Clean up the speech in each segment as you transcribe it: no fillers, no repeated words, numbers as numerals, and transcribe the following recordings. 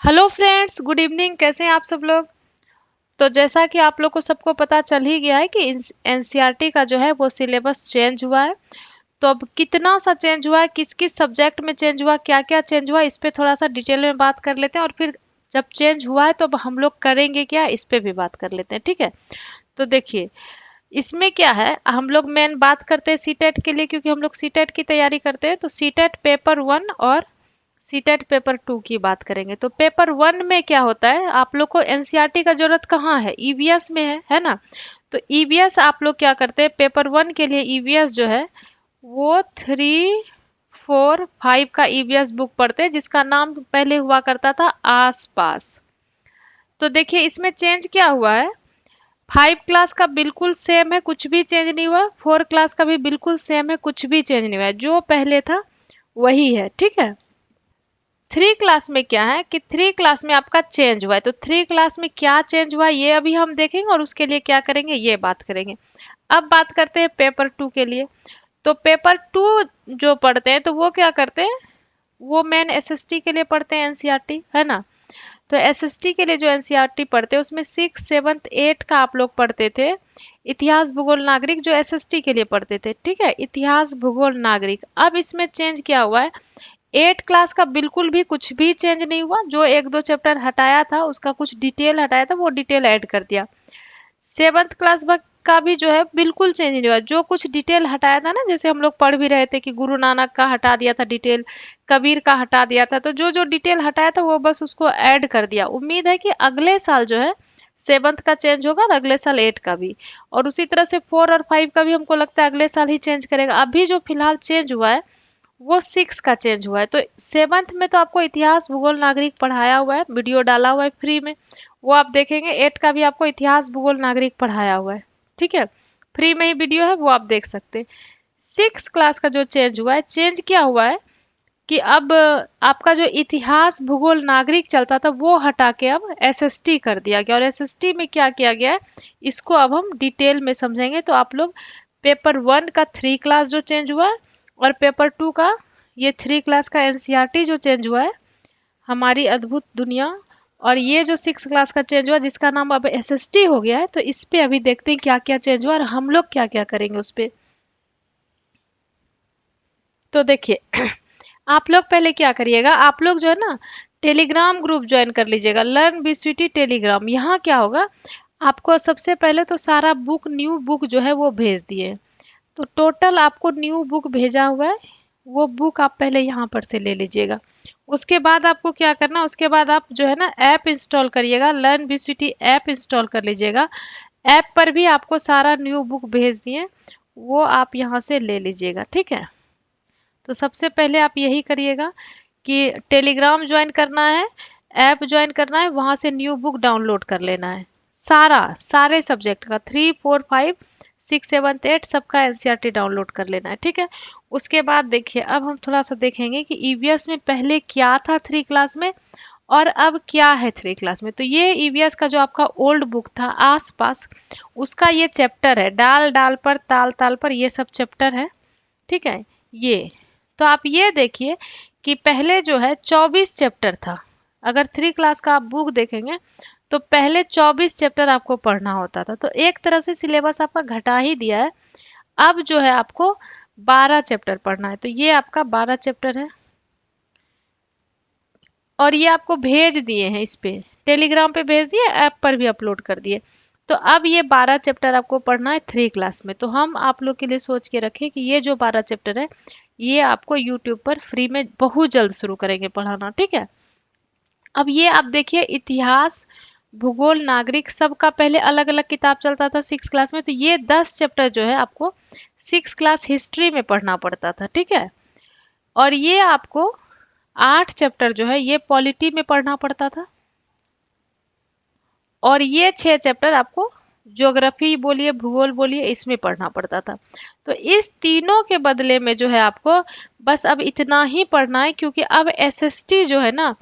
Hello friends, good evening. कैसे हैं आप सब लोग? तो जैसा कि आप लोग को सबको पता चल ही गया है कि एनसीईआरटी का जो है वो सिलेबस चेंज हुआ है। तो अब कितना सा चेंज हुआ है, किस किस सब्जेक्ट में चेंज हुआ, क्या क्या चेंज हुआ, इस पे थोड़ा सा डिटेल में बात कर लेते हैं। और फिर जब चेंज हुआ है तो अब हम लोग करेंगे क्या, इस पे भी बात कर लेते हैं। ठीक है। तो देखिए, इसमें क्या है, हम लोग मेन बात करते हैं सीटेट के लिए, क्योंकि हम लोग सीटेट की तैयारी करते हैं। तो सीटेट पेपर 1 और सीटेट पेपर 2 की बात करेंगे। तो पेपर 1 में क्या होता है, आप लोग को एनसीईआरटी का जरूरत कहाँ है, ईवीएस में है ना। तो ईवीएस आप लोग क्या करते हैं, पेपर 1 के लिए ईवीएस जो है वो 3, 4, 5 का ईवीएस बुक पढ़ते हैं, जिसका नाम पहले हुआ करता था आस पास। तो देखिए, इसमें चेंज क्या हुआ है। 5 क्लास का बिल्कुल सेम है, कुछ भी चेंज नहीं हुआ। 4 क्लास का भी बिल्कुल सेम है, कुछ भी चेंज नहीं हुआ है, जो पहले था वही है। ठीक है। 3 क्लास में क्या है कि 3 क्लास में आपका चेंज हुआ है। तो 3 क्लास में क्या चेंज हुआ है ये अभी हम देखेंगे, और उसके लिए क्या करेंगे ये बात करेंगे। अब बात करते हैं पेपर 2 के लिए। तो पेपर 2 जो पढ़ते हैं तो वो क्या करते हैं, वो मेन एसएसटी के लिए पढ़ते हैं एनसीईआरटी, है ना। तो एसएसटी के लिए जो एनसीईआरटी पढ़ते हैं उसमें 6, 7, 8 का आप लोग पढ़ते थे इतिहास भूगोल नागरिक, जो एसएसटी के लिए पढ़ते थे। ठीक है, इतिहास भूगोल नागरिक। अब इसमें चेंज क्या हुआ है, 8 क्लास का बिल्कुल भी कुछ भी चेंज नहीं हुआ। जो 1, 2 चैप्टर हटाया था उसका कुछ डिटेल हटाया था, वो डिटेल ऐड कर दिया। 7th क्लास का भी जो है बिल्कुल चेंज नहीं हुआ। जो कुछ डिटेल हटाया था ना, जैसे हम लोग पढ़ भी रहे थे कि गुरु नानक का हटा दिया था डिटेल, कबीर का हटा दिया था। तो जो जो डिटेल हटाया था वो बस उसको ऐड कर दिया। उम्मीद है कि अगले साल जो है 7th का चेंज होगा और अगले साल 8 का भी। और उसी तरह से 4 और 5 का भी हमको लगता है अगले साल ही चेंज करेगा। अभी जो फिलहाल चेंज हुआ है वो 6 का चेंज हुआ है। तो 7th में तो आपको इतिहास भूगोल नागरिक पढ़ाया हुआ है, वीडियो डाला हुआ है फ्री में, वो आप देखेंगे। 8 का भी आपको इतिहास भूगोल नागरिक पढ़ाया हुआ है। ठीक है, फ्री में ही वीडियो है, वो आप देख सकते हैं। 6 क्लास का जो चेंज हुआ है, चेंज क्या हुआ है कि अब आपका जो इतिहास भूगोल नागरिक चलता था वो हटा के अब एसएसटी कर दिया गया। और एसएसटी में क्या किया गया है, इसको अब हम डिटेल में समझेंगे। तो आप लोग पेपर 1 का 3 क्लास जो चेंज हुआ है, और पेपर 2 का ये 3 क्लास का एनसीईआरटी जो चेंज हुआ है, हमारी अद्भुत दुनिया। और ये जो 6 क्लास का चेंज हुआ जिसका नाम अब एसएसटी हो गया है, तो इस पे अभी देखते हैं क्या क्या चेंज हुआ और हम लोग क्या क्या करेंगे उस पे। तो देखिए, आप लोग पहले क्या करिएगा, आप लोग जो है ना टेलीग्राम ग्रुप ज्वाइन कर लीजिएगा, लर्न बीस्वीटी टेलीग्राम। यहाँ क्या होगा, आपको सबसे पहले तो सारा बुक, न्यू बुक जो है वो भेज दिए। तो टोटल आपको न्यू बुक भेजा हुआ है, वो बुक आप पहले यहाँ पर से ले लीजिएगा। उसके बाद आपको क्या करना, उसके बाद आप जो है ना ऐप इंस्टॉल करिएगा, लर्न बीस्वीटी ऐप इंस्टॉल कर लीजिएगा। ऐप पर भी आपको सारा न्यू बुक भेज दिए, वो आप यहाँ से ले लीजिएगा। ठीक है। तो सबसे पहले आप यही करिएगा कि टेलीग्राम ज्वाइन करना है, ऐप ज्वाइन करना है, वहां से न्यू बुक डाउनलोड कर लेना है। सारे सब्जेक्ट का 3, 4, 5, 6, 7, 8 सबका एनसीईआरटी डाउनलोड कर लेना है। ठीक है। उसके बाद देखिए, अब हम थोड़ा सा देखेंगे कि ईवीएस में पहले क्या था 3 क्लास में और अब क्या है 3 क्लास में। तो ये ईवीएस का जो आपका ओल्ड बुक था आस पास, उसका ये चैप्टर है, डाल डाल पर ताल ताल पर, ये सब चैप्टर है। ठीक है। ये तो आप ये देखिए कि पहले जो है 24 चैप्टर था। अगर 3 क्लास का आप बुक देखेंगे तो पहले 24 चैप्टर आपको पढ़ना होता था। तो एक तरह से सिलेबस आपका घटा ही दिया है। अब जो है आपको 12 चैप्टर पढ़ना है। तो ये आपका 12 चैप्टर है, और ये आपको भेज दिए हैं, इस पे टेलीग्राम पे भेज दिए, ऐप पर भी अपलोड कर दिए। तो अब ये 12 चैप्टर आपको पढ़ना है 3 क्लास में। तो हम आप लोग के लिए सोच के रखें कि ये जो 12 चैप्टर है ये आपको यूट्यूब पर फ्री में बहुत जल्द शुरू करेंगे पढ़ाना। ठीक है। अब ये आप देखिए, इतिहास भूगोल नागरिक सबका पहले अलग अलग किताब चलता था 6 क्लास में। तो ये 10 चैप्टर जो है आपको 6 क्लास हिस्ट्री में पढ़ना पड़ता था। ठीक है। और ये आपको 8 चैप्टर जो है ये पॉलिटी में पढ़ना पड़ता था। और ये 6 चैप्टर आपको ज्योग्राफी बोलिए, भूगोल बोलिए, इसमें पढ़ना पड़ता था। तो इस तीनों के बदले में जो है आपको बस अब इतना ही पढ़ना है, क्योंकि अब एसएसटी जो है ना,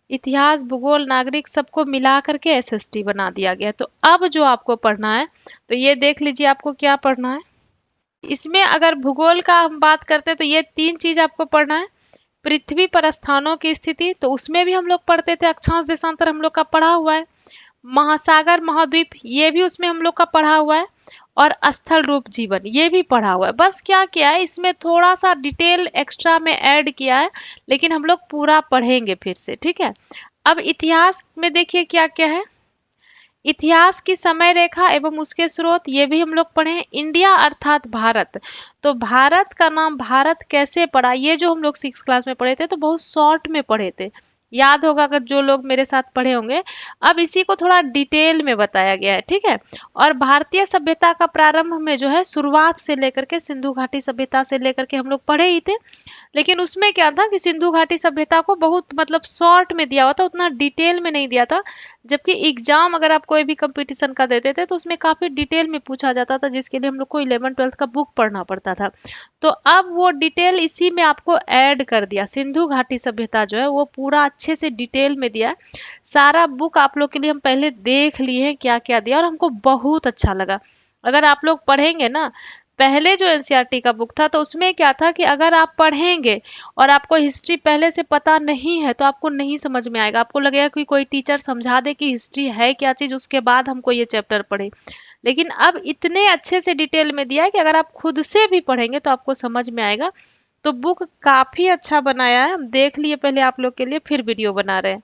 इतिहास भूगोल नागरिक सबको मिला करके एसएसटी बना दिया गया। तो अब जो आपको पढ़ना है, तो ये देख लीजिए आपको क्या पढ़ना है। इसमें अगर भूगोल का हम बात करते हैं तो ये 3 चीज आपको पढ़ना है। पृथ्वी पर स्थानों की स्थिति, तो उसमें भी हम लोग पढ़ते थे, अक्षांश देशांतर हम लोग का पढ़ा हुआ है। महासागर महाद्वीप ये भी उसमें हम लोग का पढ़ा हुआ है। और स्थल रूप जीवन ये भी पढ़ा हुआ है। बस क्या किया है, इसमें थोड़ा सा डिटेल एक्स्ट्रा में ऐड किया है, लेकिन हम लोग पूरा पढ़ेंगे फिर से, ठीक है। अब इतिहास में देखिए क्या क्या है। इतिहास की समय रेखा एवं उसके स्रोत ये भी हम लोग पढ़े हैं। इंडिया अर्थात भारत, तो भारत का नाम भारत कैसे पड़ा, ये जो हम लोग 6 क्लास में पढ़े थे, तो बहुत शॉर्ट में पढ़े थे, याद होगा अगर जो लोग मेरे साथ पढ़े होंगे। अब इसी को थोड़ा डिटेल में बताया गया है, ठीक है। और भारतीय सभ्यता का प्रारंभ में जो है शुरुआत से लेकर के सिंधु घाटी सभ्यता से लेकर के हम लोग पढ़े ही थे, लेकिन उसमें क्या था कि सिंधु घाटी सभ्यता को बहुत मतलब शॉर्ट में दिया हुआ था, उतना डिटेल में नहीं दिया था। जबकि एग्जाम अगर आप कोई भी कंपटीशन का देते थे तो उसमें काफी डिटेल में पूछा जाता था, जिसके लिए हम लोग को 11th-12th का बुक पढ़ना पड़ता था। तो अब वो डिटेल इसी में आपको ऐड कर दिया। सिंधु घाटी सभ्यता जो है वो पूरा अच्छे से डिटेल में दिया है। सारा बुक आप लोग के लिए हम पहले देख लिए हैं क्या क्या दिया, और हमको बहुत अच्छा लगा। अगर आप लोग पढ़ेंगे ना, पहले जो एनसीईआरटी का बुक था तो उसमें क्या था कि अगर आप पढ़ेंगे और आपको हिस्ट्री पहले से पता नहीं है तो आपको नहीं समझ में आएगा। आपको लगेगा कि कोई टीचर समझा दे कि हिस्ट्री है क्या चीज, उसके बाद हमको ये चैप्टर पढ़े। लेकिन अब इतने अच्छे से डिटेल में दिया है कि अगर आप खुद से भी पढ़ेंगे तो आपको समझ में आएगा। तो बुक काफी अच्छा बनाया है, हम देख लिए पहले आप लोग के लिए, फिर वीडियो बना रहे हैं।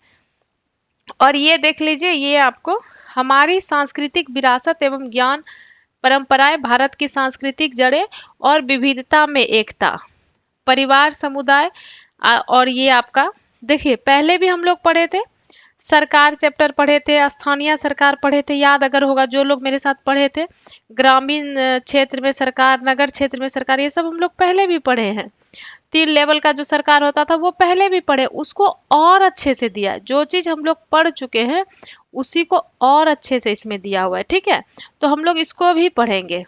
और ये देख लीजिए, ये आपको हमारी सांस्कृतिक विरासत एवं ज्ञान परंपराएं, भारत की सांस्कृतिक जड़ें और विविधता में एकता, परिवार समुदाय। और ये आपका देखिए पहले भी हम लोग पढ़े थे, सरकार चैप्टर पढ़े थे, स्थानीय सरकार पढ़े थे, याद अगर होगा जो लोग मेरे साथ पढ़े थे। ग्रामीण क्षेत्र में सरकार, नगर क्षेत्र में सरकार, ये सब हम लोग पहले भी पढ़े हैं। 3 लेवल का जो सरकार होता था वो पहले भी पढ़े, उसको और अच्छे से दिया है। जो चीज हम लोग पढ़ चुके हैं उसी को और अच्छे से इसमें दिया हुआ है, ठीक है। तो हम लोग इसको भी पढ़ेंगे,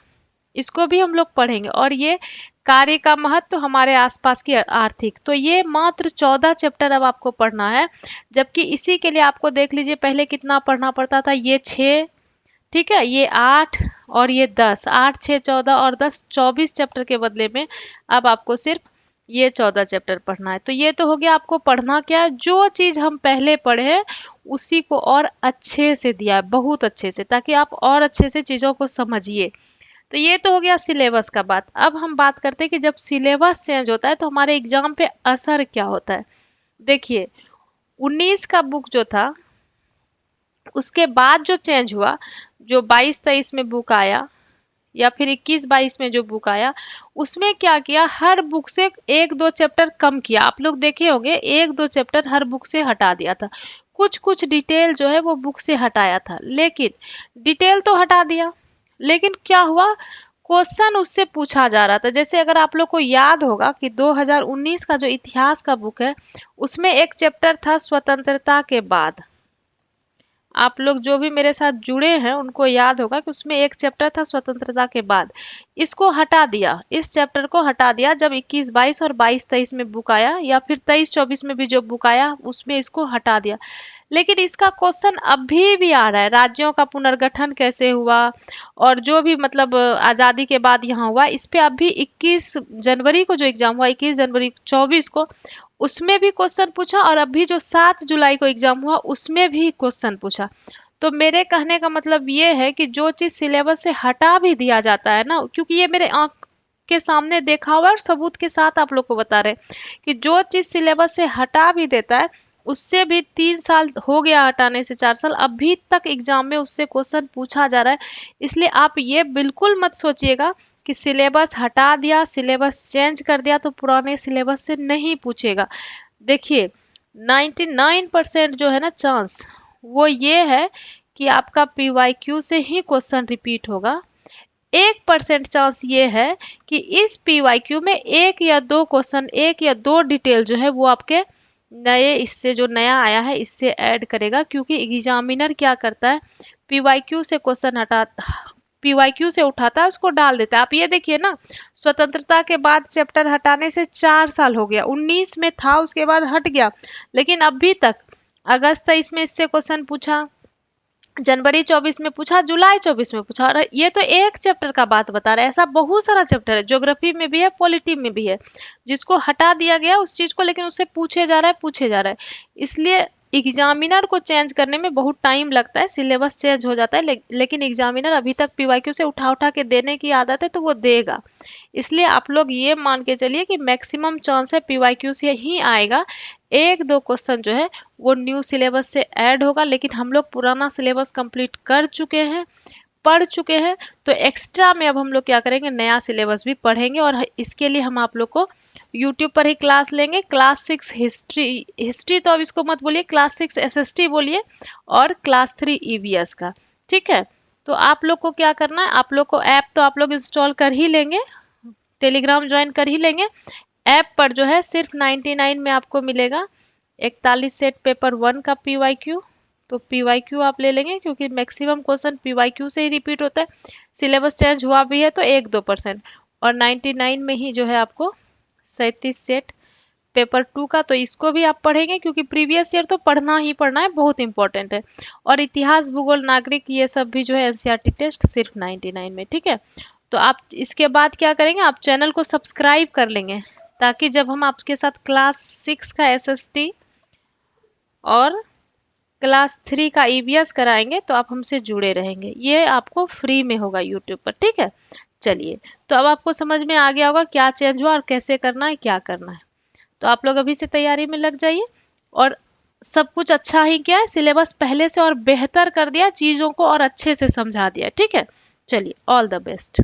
इसको भी हम लोग पढ़ेंगे। और ये कार्य का महत्व, हमारे आसपास की आर्थिक, तो ये मात्र 14 चैप्टर अब आपको पढ़ना है। जबकि इसी के लिए आपको देख लीजिए पहले कितना पढ़ना पड़ता था, ये 6, ठीक है, ये 8 और ये 10, 8 6 14 और 10 24 चैप्टर के बदले में अब आपको सिर्फ ये 14 चैप्टर पढ़ना है। तो ये तो हो गया आपको पढ़ना क्या है, जो चीज हम पहले पढ़े हैं उसी को और अच्छे से दिया है, बहुत अच्छे से, ताकि आप और अच्छे से चीजों को समझिए। तो ये तो हो गया सिलेबस का बात। अब हम बात करते हैं कि जब सिलेबस चेंज होता है तो हमारे एग्जाम पे असर क्या होता है। देखिए 19 का बुक जो था उसके बाद जो चेंज हुआ, जो 22-23 में बुक आया या फिर 21-22 में जो बुक आया, उसमें क्या किया, हर बुक से 1-2 चैप्टर कम किया। आप लोग देखे होंगे 1-2 चैप्टर हर बुक से हटा दिया था, कुछ कुछ डिटेल जो है वो बुक से हटाया था। लेकिन डिटेल तो हटा दिया, लेकिन क्या हुआ, क्वेश्चन उससे पूछा जा रहा था। जैसे अगर आप लोग को याद होगा कि 2019 का जो इतिहास का बुक है उसमें एक चैप्टर था स्वतंत्रता के बाद। आप लोग जो भी मेरे साथ जुड़े हैं उनको याद होगा कि उसमें एक चैप्टर था स्वतंत्रता के बाद। इसको हटा दिया, इस चैप्टर को हटा दिया जब 21-22 और 22-23 में बुक आया, या फिर 23-24 में भी जो बुक आया उसमें इसको हटा दिया। लेकिन इसका क्वेश्चन अभी भी आ रहा है, राज्यों का पुनर्गठन कैसे हुआ और जो भी मतलब आजादी के बाद यहाँ हुआ, इस पे अभी 21 जनवरी को जो एग्जाम हुआ, 21 जनवरी 24 को, उसमें भी क्वेश्चन पूछा, और अभी जो 7 जुलाई को एग्जाम हुआ उसमें भी क्वेश्चन पूछा। तो मेरे कहने का मतलब ये है कि जो चीज सिलेबस से हटा भी दिया जाता है ना, क्योंकि ये मेरे आंख के सामने देखा हुआ है और सबूत के साथ आप लोग को बता रहे हैं कि जो चीज सिलेबस से हटा भी देता है, उससे भी 3 साल हो गया हटाने से, 4 साल, अभी तक एग्जाम में उससे क्वेश्चन पूछा जा रहा है। इसलिए आप ये बिल्कुल मत सोचिएगा कि सिलेबस हटा दिया, सिलेबस चेंज कर दिया तो पुराने सिलेबस से नहीं पूछेगा। देखिए 99% जो है ना चांस, वो ये है कि आपका PYQ से ही क्वेश्चन रिपीट होगा। 1% चांस ये है कि इस PYQ में 1 या 2 क्वेश्चन, 1 या 2 डिटेल जो है वो आपके नए, इससे जो नया आया है इससे ऐड करेगा। क्योंकि एग्जामिनर क्या करता है, PYQ से क्वेश्चन PYQ से उठाता है, उसको डाल देता है। आप ये देखिए ना, स्वतंत्रता के बाद चैप्टर हटाने से 4 साल हो गया, 19 में था उसके बाद हट गया, लेकिन अभी तक अगस्त 23 में इससे क्वेश्चन पूछा, जनवरी 24 में पूछा, जुलाई 24 में पूछा। और ये तो एक चैप्टर का बात बता रहा है, ऐसा बहुत सारा चैप्टर है, ज्योग्राफी में भी है, पॉलिटी में भी है, जिसको हटा दिया गया उस चीज को, लेकिन उससे पूछे जा रहा है, पूछे जा रहा है। इसलिए एग्जामिनर को चेंज करने में बहुत टाइम लगता है, सिलेबस चेंज हो जाता है, लेकिन एग्जामिनर अभी तक पीवाईक्यू से उठा उठा के देने की आदत है, तो वो देगा। इसलिए आप लोग ये मान के चलिए कि मैक्सिमम चांस है पीवाईक्यू से ही आएगा। एक दो क्वेश्चन जो है वो न्यू सिलेबस से ऐड होगा, लेकिन हम लोग पुराना सिलेबस कंप्लीट कर चुके हैं, पढ़ चुके हैं, तो एक्स्ट्रा में अब हम लोग क्या करेंगे, नया सिलेबस भी पढ़ेंगे। और इसके लिए हम आप लोग को यूट्यूब पर ही क्लास लेंगे। क्लास 6 हिस्ट्री, हिस्ट्री तो अब इसको मत बोलिए, क्लास 6 एसएसटी बोलिए, और क्लास 3 ईवीएस का। ठीक है, तो आप लोग को क्या करना है, आप लोग को ऐप तो आप लोग इंस्टॉल कर ही लेंगे, टेलीग्राम ज्वाइन कर ही लेंगे। ऐप पर जो है सिर्फ 99 में आपको मिलेगा 41 सेट पेपर 1 का पीवाईक्यू। तो पीवाईक्यू आप ले लेंगे, क्योंकि मैक्सिमम क्वेश्चन पीवाईक्यू से ही रिपीट होता है। सिलेबस चेंज हुआ भी है तो 1-2%। और 99 में ही जो है आपको 37 सेट पेपर 2 का, तो इसको भी आप पढ़ेंगे, क्योंकि प्रीवियस ईयर तो पढ़ना ही पढ़ना है, बहुत इंपॉर्टेंट है। और इतिहास, भूगोल, नागरिक, ये सब भी जो है एनसीईआरटी टेस्ट सिर्फ 99 में। ठीक है, तो आप इसके बाद क्या करेंगे, आप चैनल को सब्सक्राइब कर लेंगे, ताकि जब हम आपके साथ क्लास 6 का एसएसटी और क्लास 3 का ईवीएस कराएंगे तो आप हमसे जुड़े रहेंगे। ये आपको फ्री में होगा यूट्यूब पर। ठीक है, चलिए, तो अब आपको समझ में आ गया होगा क्या चेंज हुआ और कैसे करना है, क्या करना है। तो आप लोग अभी से तैयारी में लग जाइए। और सब कुछ अच्छा ही किया है, सिलेबस पहले से और बेहतर कर दिया, चीज़ों को और अच्छे से समझा दिया। ठीक है, चलिए, ऑल द बेस्ट।